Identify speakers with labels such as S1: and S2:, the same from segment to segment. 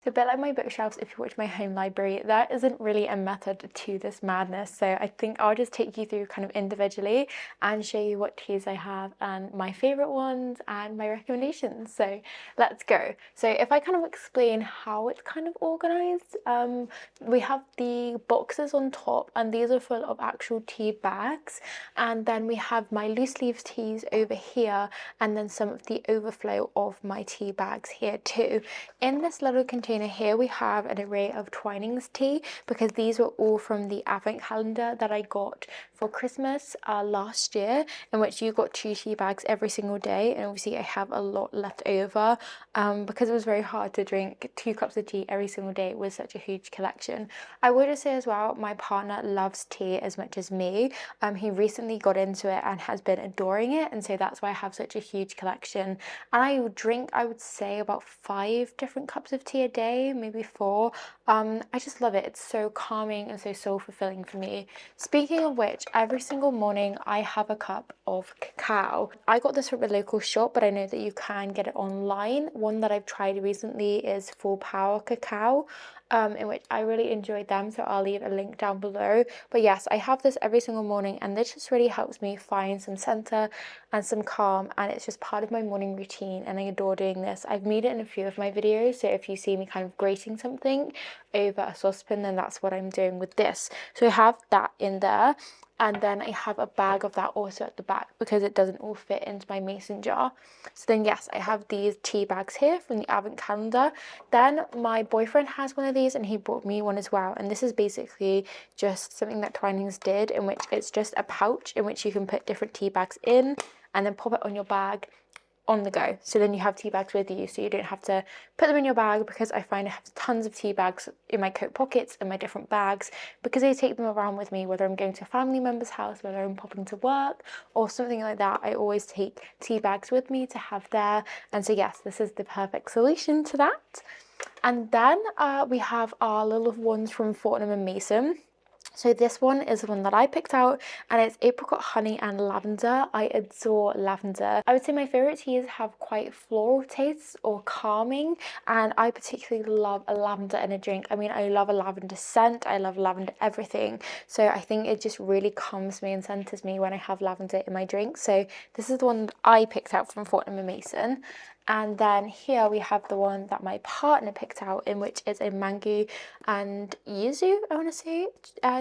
S1: So a bit like my bookshelves, if you watch my home library, there isn't really a method to this madness. So I think I'll just take you through kind of individually and show you what teas I have and my favourite ones and my recommendations. So let's go. So if I kind of explain how it's kind of organised, we have the boxes on top and these are full of actual tea bags. And then we have my loose leaf teas over here and then some of the overflow of my tea bags here too. In this little container here we have an array of Twinings tea because these were all from the advent calendar that I got for Christmas last year, in which you got 2 tea bags every single day, and obviously I have a lot left over because it was very hard to drink 2 cups of tea every single day with such a huge collection. I would just say as well, my partner loves tea as much as me. He recently got into it and has been adoring it, and so that's why I have such a huge collection. And I drink, I would say, about 5 different cups of tea a day, maybe 4. I just love it. It's so calming and so soul fulfilling for me. Speaking of which, every single morning I have a cup of cacao. I got this from a local shop, but I know that you can get it online. One that I've tried recently is Full Power Cacao, in which I really enjoyed them, so I'll leave a link down below. But yes, I have this every single morning and this just really helps me find some center and some calm, and it's just part of my morning routine and I adore doing this. I've made it in a few of my videos, so if you see me kind of grating something over a saucepan, then that's what I'm doing with this. So I have that in there, and then I have a bag of that also at the back because it doesn't all fit into my mason jar. So then yes, I have these tea bags here from the advent calendar. Then my boyfriend has one of these and he bought me one as well, and this is basically just something that Twinings did, in which it's just a pouch in which you can put different tea bags in and then pop it on your bag on the go. So then you have tea bags with you, so you don't have to put them in your bag, because I find I have tons of tea bags in my coat pockets and my different bags because I take them around with me, whether I'm going to a family member's house, whether I'm popping to work or something like that. I always take tea bags with me to have there, and so yes, this is the perfect solution to that. And then we have our little ones from Fortnum and Mason. So this one is the one that I picked out, and it's apricot honey and lavender. I adore lavender. I would say my favorite teas have quite floral tastes or calming, and I particularly love a lavender in a drink. I mean, I love a lavender scent, I love lavender everything, so I think it just really calms me and centers me when I have lavender in my drink. So this is the one that I picked out from Fortnum and Mason. And then here we have the one that my partner picked out, in which is a mango and yuzu, I want to say,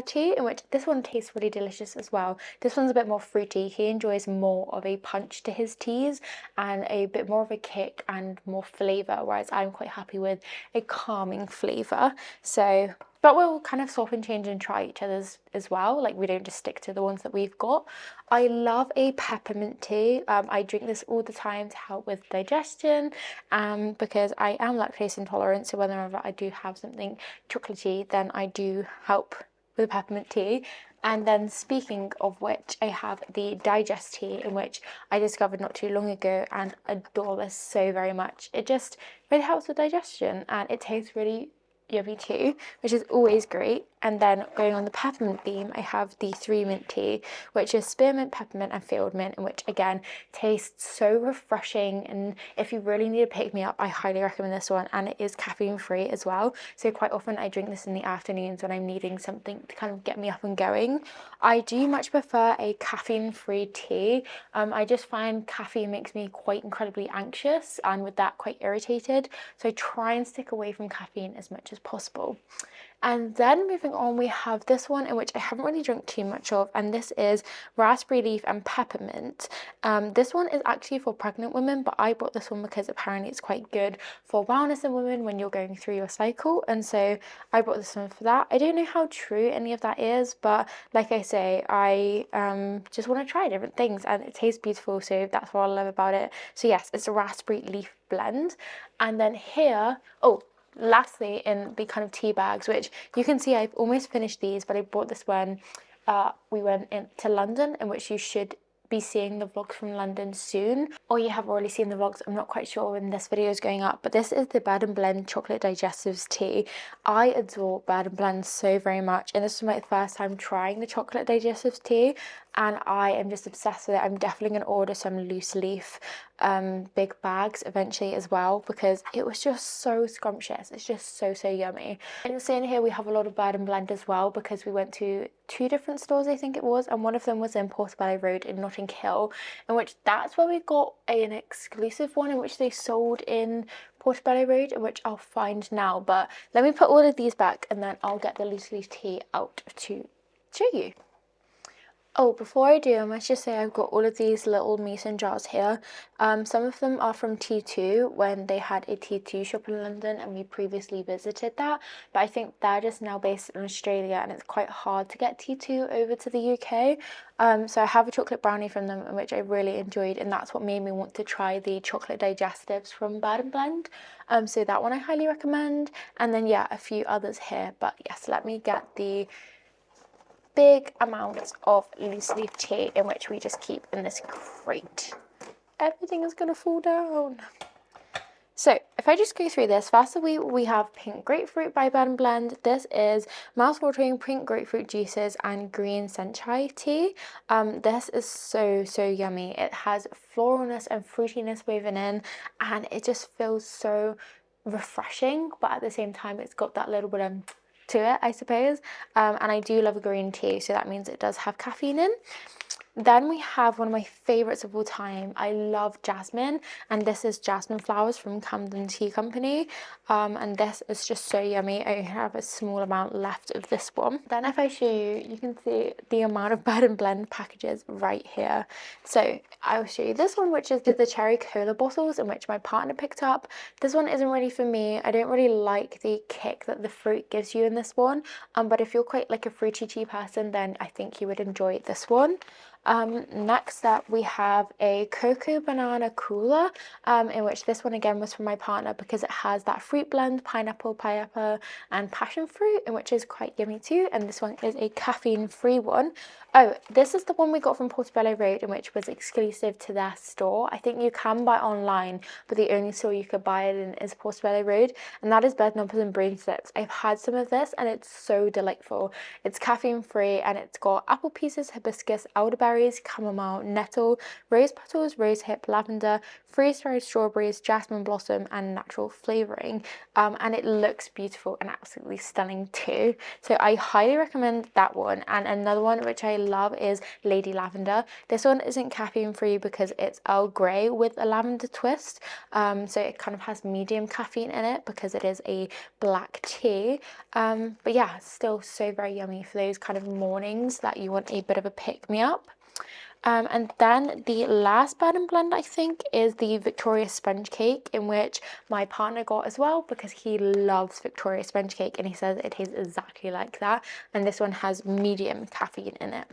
S1: tea, in which this one tastes really delicious as well. This one's a bit more fruity. He enjoys more of a punch to his teas and a bit more of a kick and more flavour, whereas I'm quite happy with a calming flavour. So, but we'll kind of swap and change and try each other's as well. Like, we don't just stick to the ones that we've got. I love a peppermint tea. I drink this all the time to help with digestion, because I am lactose intolerant, so whenever I do have something chocolatey, then I do help with peppermint tea. And then speaking of which, I have the digest tea, in which I discovered not too long ago and adore this so very much. It just really helps with digestion and it tastes really yummy too, which is always great. And then going on the peppermint theme, I have the 3 mint tea, which is spearmint, peppermint and field mint, and which again tastes so refreshing. And if you really need to pick me up, I highly recommend this one, and it is caffeine free as well. So quite often I drink this in the afternoons when I'm needing something to kind of get me up and going. I do much prefer a caffeine free tea. I just find caffeine makes me quite incredibly anxious, and with that quite irritated. So I try and stick away from caffeine as much as possible. And then moving on, we have this one, in which I haven't really drunk too much of, and this is raspberry leaf and peppermint. This one is actually for pregnant women, but I bought this one because apparently it's quite good for wellness in women when you're going through your cycle, and so I bought this one for that. I don't know how true any of that is, but like I say, I just want to try different things, and it tastes beautiful, so that's what I love about it. So yes, it's a raspberry leaf blend. And then here, lastly, in the kind of tea bags, which you can see I've almost finished these, but I bought this when we went into London, in which you should be seeing the vlogs from London soon, or you have already seen the vlogs. I'm not quite sure when this video is going up, but this is the Bird and Blend Chocolate Digestives tea. I adore Bird and Blend so very much, and this was my first time trying the chocolate digestives tea, and I am just obsessed with it. I'm definitely going to order some loose leaf big bags eventually as well, because it was just so scrumptious. It's just so yummy. And you'll see in here we have a lot of Bird and Blend as well, because we went to 2 different stores, I think it was, and one of them was in Portobello Road in Notting Hill, in which that's where we got an exclusive one in which they sold in Portobello Road, in which I'll find now. But let me put all of these back and then I'll get the loose leaf tea out to show you. Oh, before I do, I must just say I've got all of these little mason jars here. Some of them are from T2 when they had a T2 shop in London and we previously visited that. But I think they're just now based in Australia and it's quite hard to get T2 over to the UK. So I have a chocolate brownie from them, which I really enjoyed, and that's what made me want to try the chocolate digestives from Bird and Blend. So that one I highly recommend. And then yeah, a few others here. But yes, let me get the big amounts of loose leaf tea, in which we just keep in this crate. Everything is gonna fall down. So if I just go through this, first of all, we have Pink Grapefruit by Bird and Blend. This is mouth-watering pink grapefruit juices and green senchai tea. This is so yummy. It has floralness and fruitiness woven in, and it just feels so refreshing, but at the same time it's got that little bit of to it, I suppose. And I do love a green tea, so that means it does have caffeine in. Then we have one of my favorites of all time. I love jasmine, and this is jasmine flowers from Camden Tea Company. And this is just so yummy. I have a small amount left of this one. Then if I show you, you can see the amount of Bird and Blend packages right here. So I will show you this one, which is the cherry cola bottles, in which my partner picked up. This one isn't really for me. I don't really like the kick that the fruit gives you in this one. But if you're quite like a fruity tea person, then I think you would enjoy this one. Next up we have a cocoa banana cooler, in which this one again was from my partner because it has that fruit blend, pineapple, and passion fruit, in which is quite yummy too. And this one is a caffeine free one. Oh, this is the one we got from Portobello Road, in which was exclusive to their store. I think you can buy online, but the only store you could buy it in is Portobello Road, and that is Bed Knobbers and Brain Slips. I've had some of this and it's so delightful. It's caffeine free and it's got apple pieces, hibiscus, elderberries, chamomile, nettle, rose petals, rose hip, lavender, freeze-dried strawberries, jasmine blossom, and natural flavouring. And it looks beautiful and absolutely stunning too. So I highly recommend that one. And another one which I love is Lady Lavender. This one isn't caffeine free because it's Earl Grey with a lavender twist. So it kind of has medium caffeine in it because it is a black tea. But yeah, still so very yummy for those kind of mornings that you want a bit of a pick-me-up. And then the last Bird and Blend, I think, is the Victoria sponge cake, in which my partner got as well because he loves Victoria sponge cake and he says it tastes exactly like that. And this one has medium caffeine in it.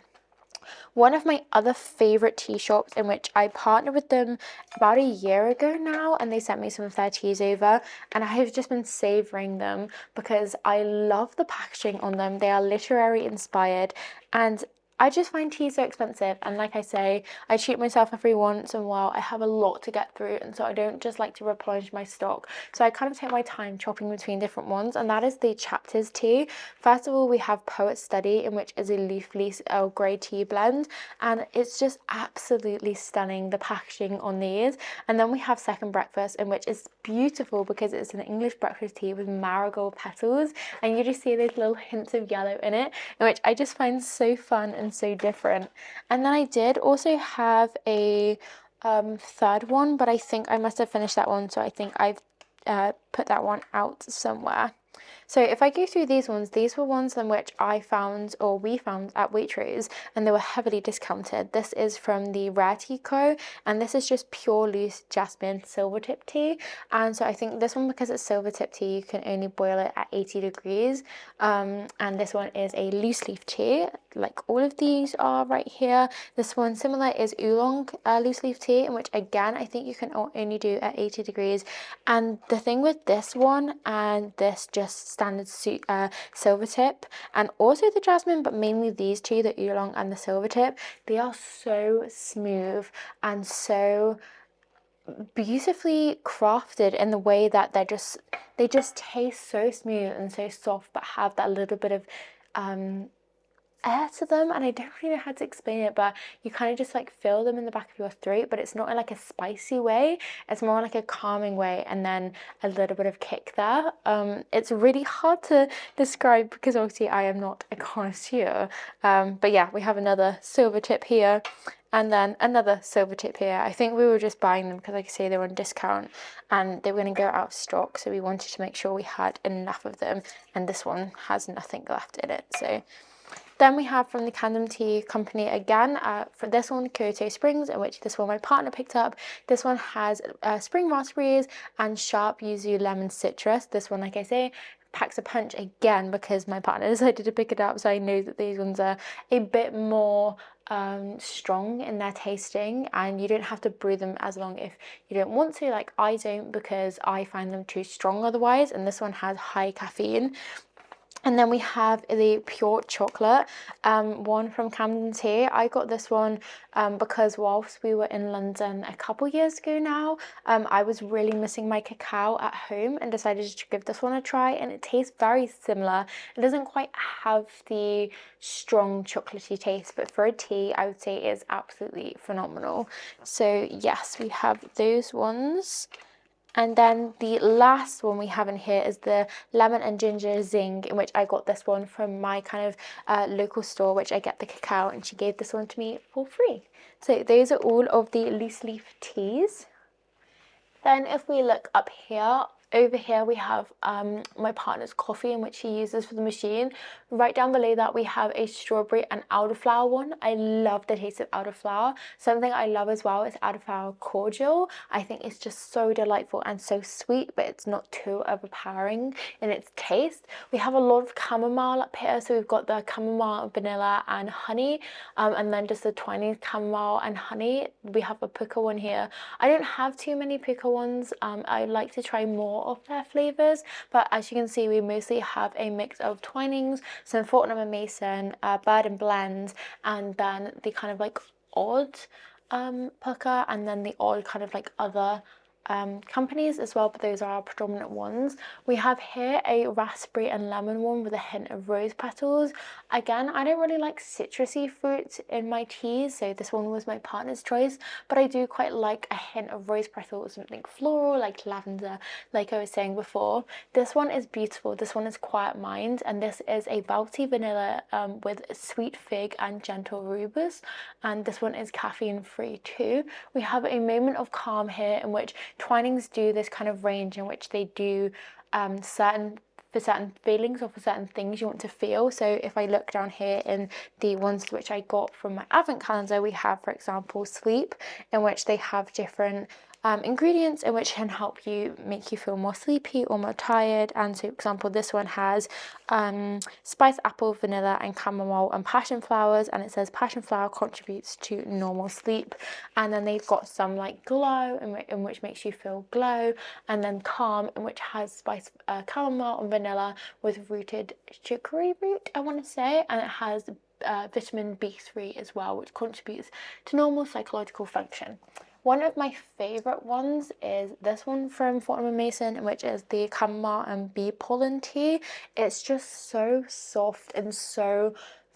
S1: One of my other favourite tea shops, in which I partnered with them about a year ago now, and they sent me some of their teas over, and I have just been savouring them because I love the packaging on them. They are literary inspired, and I just find tea so expensive, and like I say, I treat myself every once in a while. I have a lot to get through, and so I don't just like to replenish my stock. So I kind of take my time chopping between different ones, and that is the Chapters tea. First of all, we have Poet's Study, in which is a leaf Earl Grey tea blend, and it's just absolutely stunning, the packaging on these. And then we have Second Breakfast, in which is beautiful because it's an English breakfast tea with marigold petals, and you just see those little hints of yellow in it, in which I just find so fun and so different. And then I did also have a third one, but I think I must have finished that one, so I think I've put that one out somewhere. So if I go through these ones, these were ones in which I found, or we found at Waitrose, and they were heavily discounted. This is from the Rare Tea Co, and this is just pure loose jasmine silvertip tea. And so I think this one, because it's silvertip tea, you can only boil it at 80 degrees. And this one is a loose leaf tea, like all of these are right here. This one similar is oolong loose leaf tea, in which again I think you can only do at 80 degrees. And the thing with this one and this just standard silvertip, and also the jasmine, but mainly these two, the oolong and the silvertip, they are so smooth and so beautifully crafted in the way that they just taste so smooth and so soft, but have that little bit of air to them, and I don't really know how to explain it, but you kind of just like feel them in the back of your throat, but it's not in like a spicy way, it's more like a calming way, and then a little bit of kick there. It's really hard to describe because obviously I am not a connoisseur, but yeah, we have another silver tip here. And then another silver tip here. I think we were just buying them because, like I say, they were on discount and they were going to go out of stock. So we wanted to make sure we had enough of them. And this one has nothing left in it. So then we have from the Camden Tea Company again, for this one, Kyoto Springs, in which this one my partner picked up. This one has spring raspberries and sharp yuzu lemon citrus. This one, like I say, packs a punch again because my partner decided to pick it up. So I know that these ones are a bit more strong in their tasting, and you don't have to brew them as long if you don't want to, like I don't, because I find them too strong otherwise. And this one has high caffeine. And then we have the pure chocolate one from Camden Tea. I got this one because whilst we were in London a couple years ago now, I was really missing my cacao at home and decided to give this one a try, and it tastes very similar. It doesn't quite have the strong chocolatey taste, but for a tea I would say it is absolutely phenomenal. So yes, we have those ones. And then the last one we have in here is the lemon and ginger zing, in which I got this one from my kind of local store, which I get the cacao, and she gave this one to me for free. So those are all of the loose leaf teas. Then if we look up here, over here we have my partner's coffee, in which he uses for the machine. Right down below that we have a strawberry and elderflower one. I love the taste of elderflower. Something I love as well is elderflower cordial. I think it's just so delightful and so sweet, but it's not too overpowering in its taste. We have a lot of chamomile up here, so we've got the chamomile, vanilla and honey, and then just the Twinings chamomile and honey. We have a puka one here. I don't have too many puka ones. I like to try more of their flavors, but as you can see, we mostly have a mix of Twinings, some Fortnum & Mason, Bird and Blend, and then the kind of like odd puka, and then the odd kind of like other companies as well, but those are our predominant ones. We have here a raspberry and lemon one with a hint of rose petals. Again, I don't really like citrusy fruits in my teas, so this one was my partner's choice, but I do quite like a hint of rose petals, something floral like lavender, like I was saying before. This one is beautiful. This one is Quiet Mind, and this is a velvety vanilla with sweet fig and gentle rubus, and this one is caffeine free too. We have a moment of calm here, in which Twinings do this kind of range in which they do certain feelings or for certain things you want to feel. So if I look down here in the ones which I got from my advent calendar, we have, for example, sleep, in which they have different ingredients in which can help you make you feel more sleepy or more tired. And so, for example, this one has spiced apple, vanilla and chamomile and passion flowers, and it says passion flower contributes to normal sleep. And then they've got some like glow in which makes you feel glow, and then calm, in which has spiced chamomile and vanilla with rooted chicory root, I want to say, and it has vitamin B3 as well, which contributes to normal psychological function. One of my favourite ones is this one from Fortnum & Mason, which is the chamomile and bee pollen tea. It's just so soft and so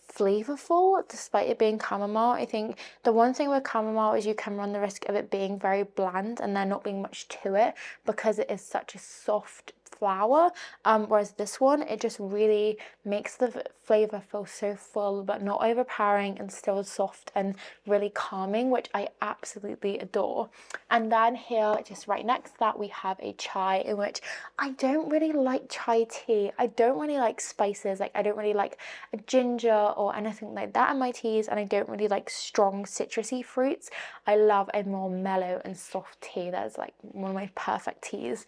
S1: flavorful despite it being chamomile. I think the one thing with chamomile is you can run the risk of it being very bland and there not being much to it because it is such a soft flower, whereas this one, it just really makes the flavor feel so full but not overpowering and still soft and really calming, which I absolutely adore. And then here, just right next to that, we have a chai, in which I don't really like chai tea. I don't really like spices, like I don't really like a ginger or anything like that in my teas, and I don't really like strong citrusy fruits. I love a more mellow and soft tea. That's like one of my perfect teas.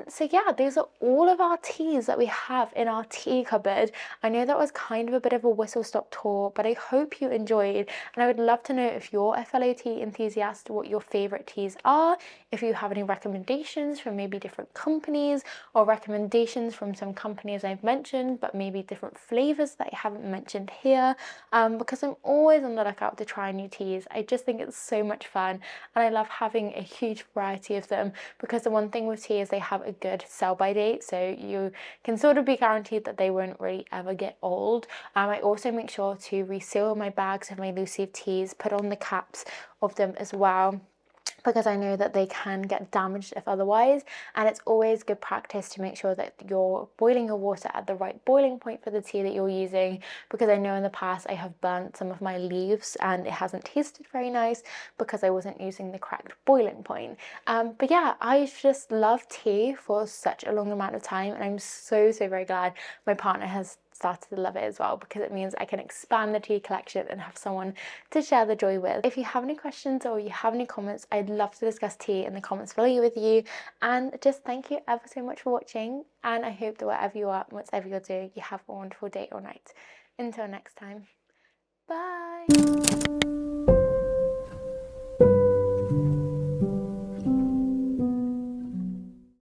S1: So yeah, those are all of our teas that we have in our tea cupboard. I know that was kind of a bit of a whistle-stop tour, but I hope you enjoyed, and I would love to know, if you're a fellow tea enthusiast, what your favourite teas are, if you have any recommendations from maybe different companies, or recommendations from some companies I've mentioned, but maybe different flavours that I haven't mentioned here, because I'm always on the lookout to try new teas. I just think it's so much fun, and I love having a huge variety of them, because the one thing with tea is they have a good sell-by date, so you can sort of be guaranteed that they won't really ever get old. I also make sure to reseal my bags of my loose leaf teas, put on the caps of them as well, because I know that they can get damaged if otherwise. And it's always good practice to make sure that you're boiling your water at the right boiling point for the tea that you're using, because I know in the past I have burnt some of my leaves and it hasn't tasted very nice because I wasn't using the correct boiling point. But yeah, I've just loved tea for such a long amount of time, and I'm so very glad my partner has started to love it as well, because it means I can expand the tea collection and have someone to share the joy with. If you have any questions or you have any comments, I'd love to discuss tea in the comments below with you. And just thank you ever so much for watching, and I hope that wherever you are, whatever you're doing, you have a wonderful day or night. Until next time, bye.